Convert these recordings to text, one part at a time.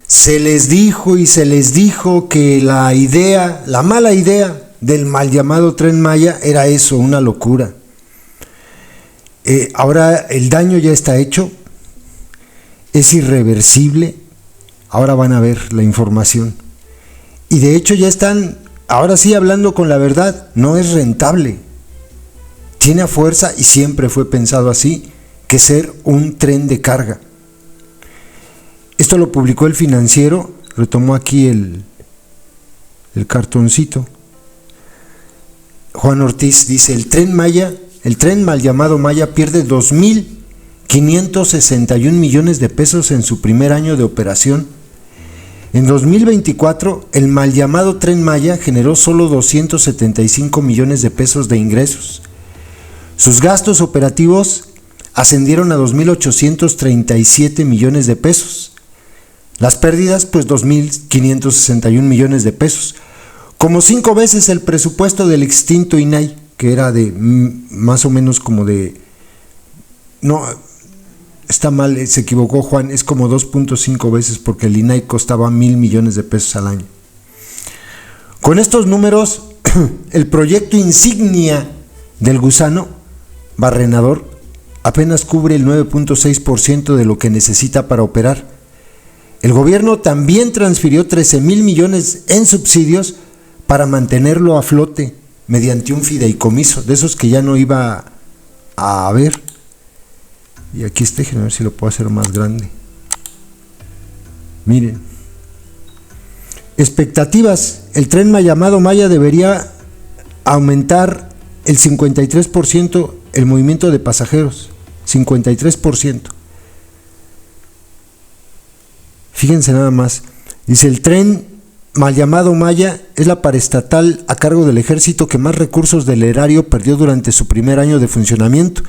Se les dijo y se les dijo que la idea, la mala idea del mal llamado Tren Maya era eso, una locura. Ahora el daño ya está hecho, es irreversible, ahora van a ver la información. Y de hecho ya están, ahora sí hablando con la verdad, no es rentable. Tiene a fuerza, y siempre fue pensado así, que ser un tren de carga. Esto lo publicó El Financiero, retomó aquí el cartoncito. Juan Ortiz dice, el tren mal llamado Maya pierde 2.561 millones de pesos en su primer año de operación. En 2024, el mal llamado Tren Maya generó solo 275 millones de pesos de ingresos. Sus gastos operativos ascendieron a 2.837 millones de pesos. Las pérdidas, pues 2.561 millones de pesos. Como 5 veces el presupuesto del extinto INAI, que era de más o menos como de... No, está mal, se equivocó Juan, es como 2.5 veces porque el INAI costaba 1,000 millones de pesos al año. Con estos números, el proyecto insignia del gusano barrenador apenas cubre el 9.6% de lo que necesita para operar. El gobierno también transfirió 13,000 millones en subsidios para mantenerlo a flote mediante un fideicomiso, de esos que ya no iba a haber. Y aquí está, a ver si lo puedo hacer más grande. Miren. Expectativas. El tren llamado Maya debería aumentar el 53% el movimiento de pasajeros. 53%. Fíjense nada más. Dice, el tren mal llamado Maya es la paraestatal a cargo del ejército que más recursos del erario perdió durante su primer año de funcionamiento.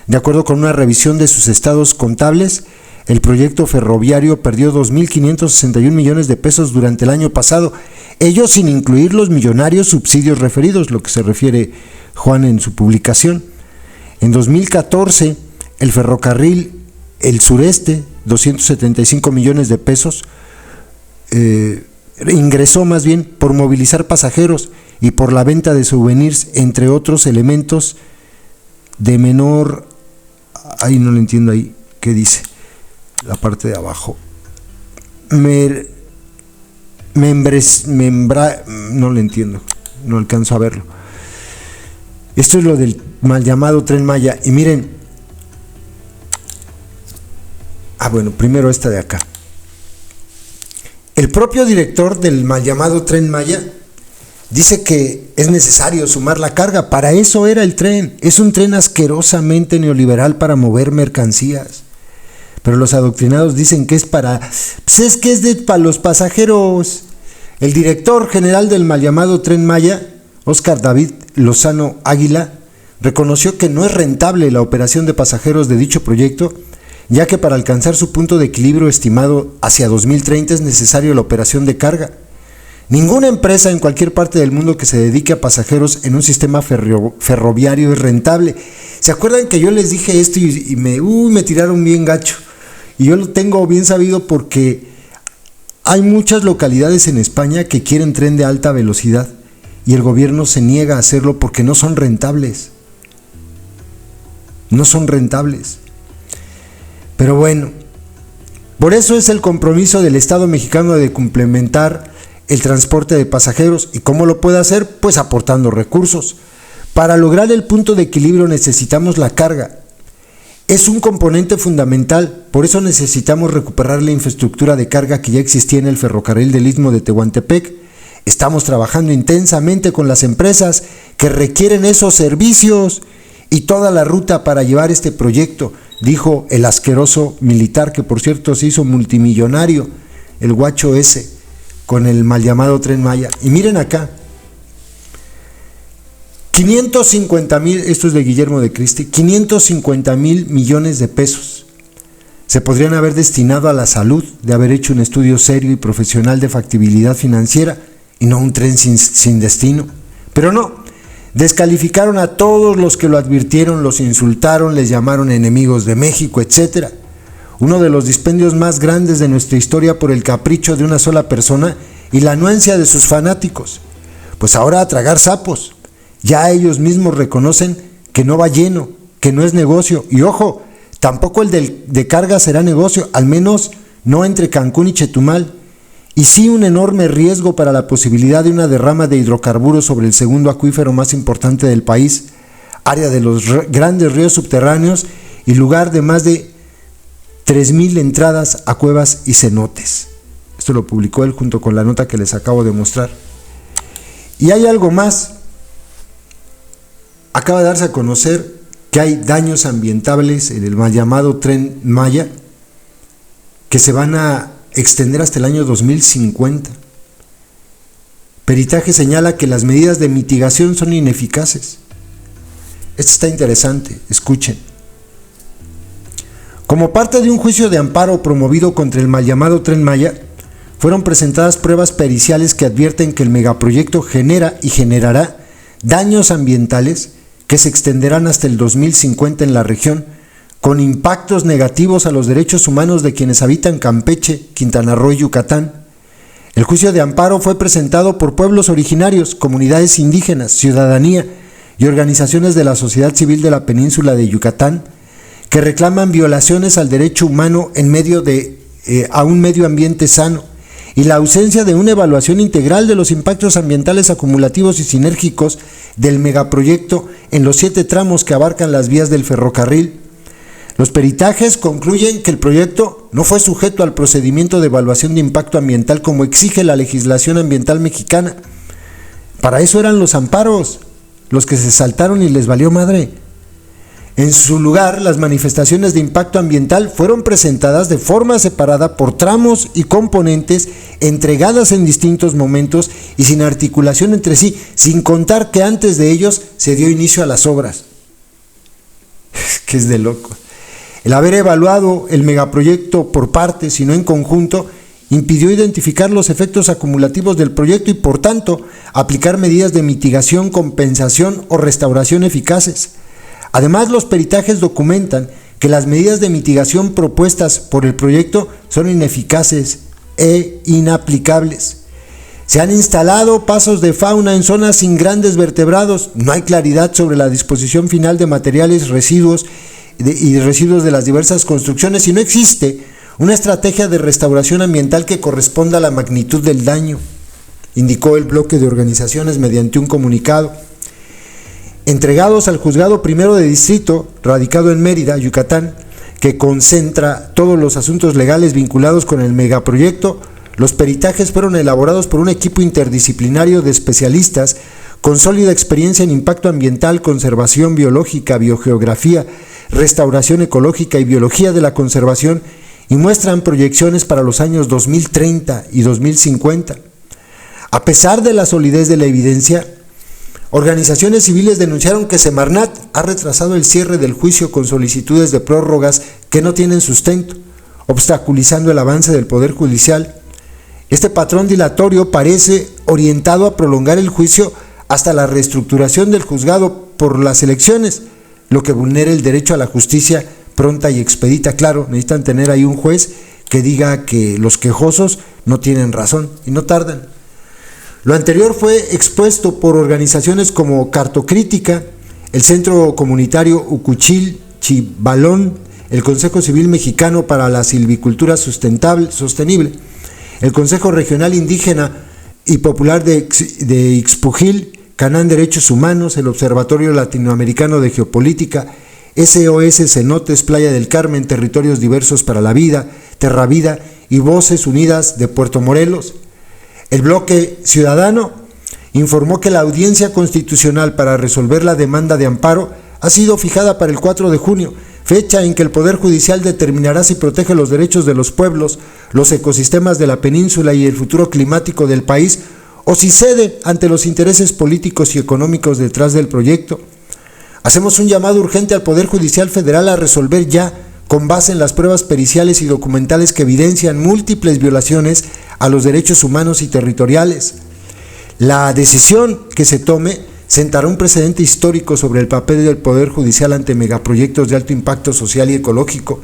De acuerdo con una revisión de sus estados contables, el proyecto ferroviario perdió 2.561 millones de pesos durante el año pasado, ello sin incluir los millonarios subsidios referidos, lo que se refiere Juan en su publicación. En 2014, el ferrocarril El Sureste, 275 millones de pesos, ingresó más bien por movilizar pasajeros y por la venta de souvenirs, entre otros elementos de menor... Ahí no lo entiendo, ahí, ¿qué dice? La parte de abajo. No lo entiendo, no alcanzo a verlo. Esto es lo del mal llamado Tren Maya. Y miren, bueno, primero esta de acá. El propio director del mal llamado Tren Maya dice que es necesario sumar la carga. Para eso era el tren. Es un tren asquerosamente neoliberal para mover mercancías. Pero los adoctrinados dicen que es para... Pues es que es para los pasajeros. El director general del mal llamado Tren Maya, Óscar David Lozano Águila, reconoció que no es rentable la operación de pasajeros de dicho proyecto, ya que para alcanzar su punto de equilibrio estimado hacia 2030 es necesario la operación de carga. Ninguna empresa en cualquier parte del mundo que se dedique a pasajeros en un sistema ferroviario es rentable. ¿Se acuerdan que yo les dije esto y me tiraron bien gacho? Y yo lo tengo bien sabido porque hay muchas localidades en España que quieren tren de alta velocidad y el gobierno se niega a hacerlo porque no son rentables. No son rentables. Pero bueno, por eso es el compromiso del Estado mexicano de complementar el transporte de pasajeros. ¿Y cómo lo puede hacer? Pues aportando recursos. Para lograr el punto de equilibrio necesitamos la carga. Es un componente fundamental, por eso necesitamos recuperar la infraestructura de carga que ya existía en el ferrocarril del Istmo de Tehuantepec. Estamos trabajando intensamente con las empresas que requieren esos servicios y toda la ruta para llevar este proyecto, dijo el asqueroso militar, que por cierto se hizo multimillonario, el guacho ese, con el mal llamado Tren Maya. Y miren acá, 550,000, esto es de Guillermo de Cristi, 550,000 millones de pesos se podrían haber destinado a la salud, de haber hecho un estudio serio y profesional de factibilidad financiera y no un tren sin destino. Pero no, descalificaron a todos los que lo advirtieron, los insultaron, les llamaron enemigos de México, etc. uno de los dispendios más grandes de nuestra historia por el capricho de una sola persona y la anuencia de sus fanáticos. Pues ahora a tragar sapos. Ya ellos mismos reconocen que no va lleno, que no es negocio. Y ojo, tampoco el de carga será negocio, al menos no entre Cancún y Chetumal. Y sí un enorme riesgo para la posibilidad de una derrama de hidrocarburos sobre el segundo acuífero más importante del país, área de los grandes ríos subterráneos y lugar de más de 3,000 entradas a cuevas y cenotes. Esto lo publicó él junto con la nota que les acabo de mostrar. Y hay algo más. Acaba de darse a conocer que hay daños ambientales en el mal llamado Tren Maya que se van a extender hasta el año 2050. Peritaje señala que las medidas de mitigación son ineficaces. Esto está interesante, escuchen. Como parte de un juicio de amparo promovido contra el mal llamado Tren Maya, fueron presentadas pruebas periciales que advierten que el megaproyecto genera y generará daños ambientales que se extenderán hasta el 2050 en la región, con impactos negativos a los derechos humanos de quienes habitan Campeche, Quintana Roo y Yucatán. El juicio de amparo fue presentado por pueblos originarios, comunidades indígenas, ciudadanía y organizaciones de la sociedad civil de la península de Yucatán, que reclaman violaciones al derecho humano en medio a un medio ambiente sano y la ausencia de una evaluación integral de los impactos ambientales acumulativos y sinérgicos del megaproyecto en los 7 tramos que abarcan las vías del ferrocarril. Los peritajes concluyen que el proyecto no fue sujeto al procedimiento de evaluación de impacto ambiental como exige la legislación ambiental mexicana. Para eso eran los amparos, los que se saltaron y les valió madre. En su lugar, las manifestaciones de impacto ambiental fueron presentadas de forma separada por tramos y componentes entregadas en distintos momentos y sin articulación entre sí, sin contar que antes de ellos se dio inicio a las obras. Que es de loco. El haber evaluado el megaproyecto por partes y no en conjunto impidió identificar los efectos acumulativos del proyecto y, por tanto, aplicar medidas de mitigación, compensación o restauración eficaces. Además, los peritajes documentan que las medidas de mitigación propuestas por el proyecto son ineficaces e inaplicables. Se han instalado pasos de fauna en zonas sin grandes vertebrados, no hay claridad sobre la disposición final de materiales, residuos y residuos de las diversas construcciones y no existe una estrategia de restauración ambiental que corresponda a la magnitud del daño, indicó el bloque de organizaciones mediante un comunicado. Entregados al Juzgado Primero de Distrito, radicado en Mérida, Yucatán, que concentra todos los asuntos legales vinculados con el megaproyecto, los peritajes fueron elaborados por un equipo interdisciplinario de especialistas con sólida experiencia en impacto ambiental, conservación biológica, biogeografía, restauración ecológica y biología de la conservación y muestran proyecciones para los años 2030 y 2050. A pesar de la solidez de la evidencia, organizaciones civiles denunciaron que Semarnat ha retrasado el cierre del juicio con solicitudes de prórrogas que no tienen sustento, obstaculizando el avance del Poder Judicial. Este patrón dilatorio parece orientado a prolongar el juicio hasta la reestructuración del juzgado por las elecciones, lo que vulnera el derecho a la justicia pronta y expedita. Claro, necesitan tener ahí un juez que diga que los quejosos no tienen razón y no tardan. Lo anterior fue expuesto por organizaciones como Cartocrítica, el Centro Comunitario Ucuchil Chibalón, el Consejo Civil Mexicano para la Silvicultura Sostenible, el Consejo Regional Indígena y Popular de Ixpujil, Canán Derechos Humanos, el Observatorio Latinoamericano de Geopolítica, SOS Cenotes, Playa del Carmen, Territorios Diversos para la Vida, Terravida y Voces Unidas de Puerto Morelos. El bloque ciudadano informó que la audiencia constitucional para resolver la demanda de amparo ha sido fijada para el 4 de junio, fecha en que el Poder Judicial determinará si protege los derechos de los pueblos, los ecosistemas de la península y el futuro climático del país, o si cede ante los intereses políticos y económicos detrás del proyecto. Hacemos un llamado urgente al Poder Judicial Federal a resolver ya, con base en las pruebas periciales y documentales que evidencian múltiples violaciones a los derechos humanos y territoriales. La decisión que se tome sentará un precedente histórico sobre el papel del Poder Judicial ante megaproyectos de alto impacto social y ecológico.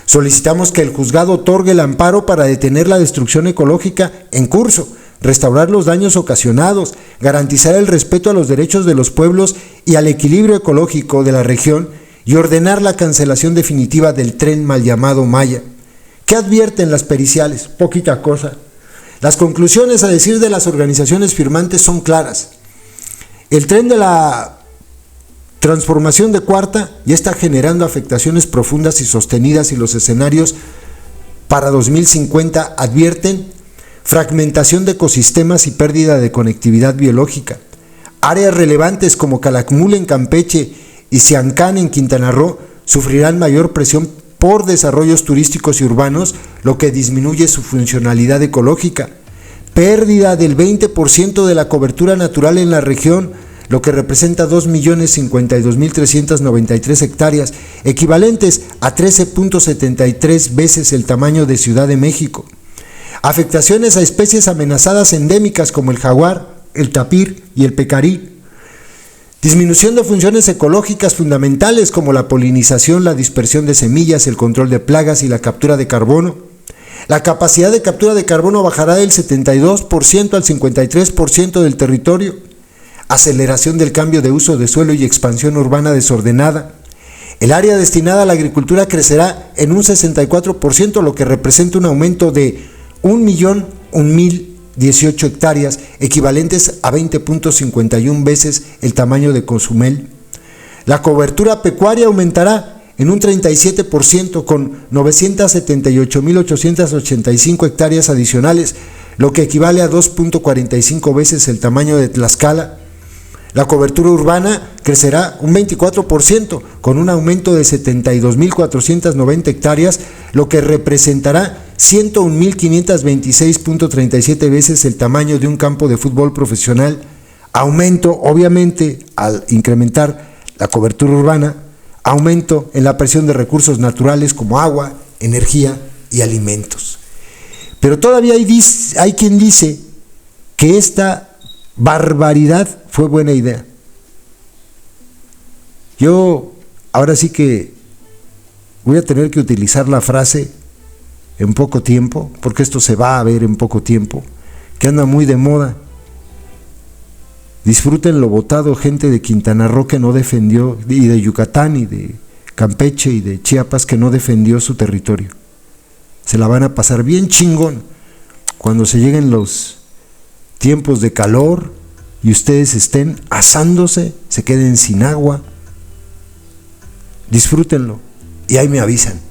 Solicitamos que el juzgado otorgue el amparo para detener la destrucción ecológica en curso, restaurar los daños ocasionados, garantizar el respeto a los derechos de los pueblos y al equilibrio ecológico de la región y ordenar la cancelación definitiva del tren mal llamado Maya. ¿Qué advierten las periciales? Poquita cosa. Las conclusiones, a decir de las organizaciones firmantes, son claras. El tren de la transformación de Cuarta ya está generando afectaciones profundas y sostenidas, y los escenarios para 2050 advierten fragmentación de ecosistemas y pérdida de conectividad biológica. Áreas relevantes como Calakmul en Campeche y Siancán en Quintana Roo sufrirán mayor presión por desarrollos turísticos y urbanos, lo que disminuye su funcionalidad ecológica. Pérdida del 20% de la cobertura natural en la región, lo que representa 2.052.393 hectáreas, equivalentes a 13.73 veces el tamaño de Ciudad de México. Afectaciones a especies amenazadas endémicas como el jaguar, el tapir y el pecarí. Disminución de funciones ecológicas fundamentales como la polinización, la dispersión de semillas, el control de plagas y la captura de carbono. La capacidad de captura de carbono bajará del 72% al 53% del territorio. Aceleración del cambio de uso de suelo y expansión urbana desordenada. El área destinada a la agricultura crecerá en un 64%, lo que representa un aumento de 1.018 hectáreas, equivalentes a 20.51 veces el tamaño de Cozumel. La cobertura pecuaria aumentará en un 37%, con 978.885 hectáreas adicionales, lo que equivale a 2.45 veces el tamaño de Tlaxcala. La cobertura urbana crecerá un 24%, con un aumento de 72.490 hectáreas, lo que representará 101.526.37 veces el tamaño de un campo de fútbol profesional. Aumento, obviamente, al incrementar la cobertura urbana, aumento en la presión de recursos naturales como agua, energía y alimentos. Pero todavía hay quien dice que esta barbaridad fue buena idea. Yo ahora sí que voy a tener que utilizar la frase en poco tiempo, porque esto se va a ver en poco tiempo, que anda muy de moda. Disfruten lo votado, gente de Quintana Roo que no defendió, y de Yucatán y de Campeche y de Chiapas, que no defendió su territorio. Se la van a pasar bien chingón cuando se lleguen los tiempos de calor y ustedes estén asándose, se queden sin agua. Disfrútenlo y ahí me avisan.